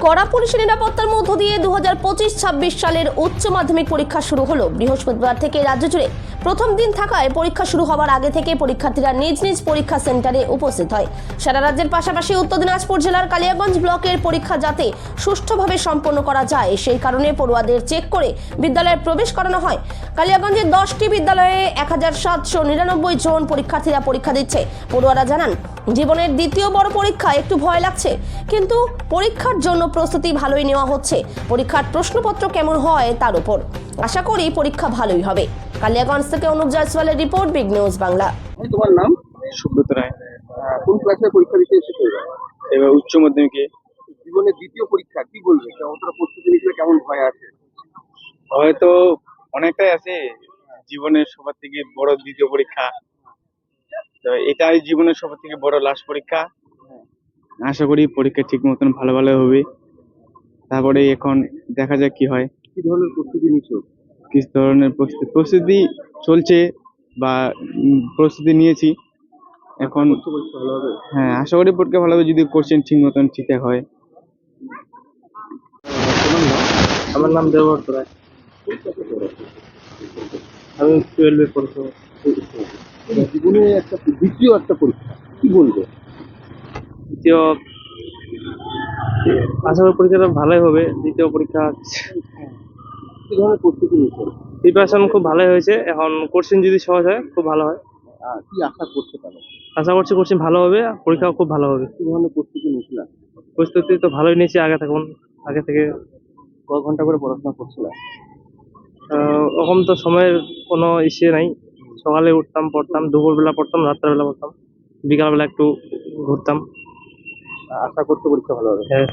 কড়া পুলিশি নিরাপত্তার মধ্য দিয়ে 2025-26 সালের উচ্চ মাধ্যমিক পরীক্ষা শুরু হলো। বৃহস্পতিবার থেকে রাজ্য জুড়ে প্রথম দিন থাকায় পরীক্ষা শুরু হওয়ার আগে থেকে পরীক্ষার্থীরা নিজ নিজ পরীক্ষা সেন্টারে উপস্থিত হয়। সারা রাজ্যের পাশাপাশি উত্তর দিনাজপুর জেলার কালিয়াগঞ্জ ব্লকের পরীক্ষা যাতে সুষ্ঠুভাবে সম্পন্ন করা যায় সেই কারণে পড়ুয়াদের চেক করে বিদ্যালয়ে প্রবেশ করানো হয়। কালিয়াগঞ্জের 10টি বিদ্যালয়ে 1799 জন পরীক্ষার্থীরা পরীক্ষা দিচ্ছে। পড়ুয়ারা জানান, জীবনের দ্বিতীয় বড় পরীক্ষা, একটু ভয় লাগছে, কিন্তু পরীক্ষার জন্য প্রস্তুতি ভালোই নেওয়া হচ্ছে। পরীক্ষার প্রশ্নপত্র কেমন হয় তার উপর আশা করি পরীক্ষা ভালোই হবে। কালিয়াগঞ্জ থেকে অনুপ জয়সওয়ালের রিপোর্ট, বিগ নিউজ বাংলা। তোমার নাম? সুব্রত রায়। কোন ক্লাসে পরীক্ষা দিতে এসেছো এবার? এবার উচ্চ মাধ্যমিকে। জীবনের দ্বিতীয় পরীক্ষা, কি বলবে? কতটা প্রস্তুতি নিয়েছিলে, কেমন ভয় আছে? হয়তো অনেকটাই আছে, জীবনের সবার থেকে বড় দ্বিতীয় পরীক্ষা, তো এটাই জীবনের সবার থেকে বড় লাস্ট পরীক্ষা। আশা করি পরীক্ষা ঠিক মতন ভালো ভালো হবে। তারপরে এখন দেখা যাক কি হয়। কি ধরনের প্রস্তুতি নিচ্ছো? কি ধরনের প্রস্তুতি চলছে বা প্রস্তুতি নিয়েছি এখন। পরীক্ষা ভালো হবে? হ্যাঁ, আশা করি পরীক্ষা ভালো হবে যদি কোশ্চেন ঠিক মতন ঠিকঠাক হয়। তোমার নাম? আমার নাম দেবব্রত রায়। কোন ক্লাসে পড়ো? আমি 12-এ পড়ছি। জীবনে দ্বিতীয় একটা পরীক্ষা, কি বলবে? দ্বিতীয় আশা করি পরীক্ষাটা ভালোই হবে। দ্বিতীয় পরীক্ষা কি ধরনের প্রস্তুতি নিচ্ছো? প্রিপারেশন খুব ভালোই হয়েছে। এখন কোশ্চেন যদি সহজ হয় খুব ভালো হয়। কি আশা করছো তাহলে? আশা করছি কোশ্চেন ভালো হবে, পরীক্ষাও খুব ভালো হবে। কি ধরনের প্রস্তুতি নিয়েছিলাম? প্রস্তুতি তো ভালোই নিয়েছি আগে থেকে। কয় ঘন্টা করে পড়াশোনা করছিলাম? ওরকম তো সময়ের কোনো নাই। সকালে উঠতাম, পড়তাম, দুপুরবেলা পড়তাম, রাত্রেবেলা পড়তাম, বিকালবেলা একটু ঘুরতাম। আশা করছো পরীক্ষা ভালো হবে? হ্যাঁ।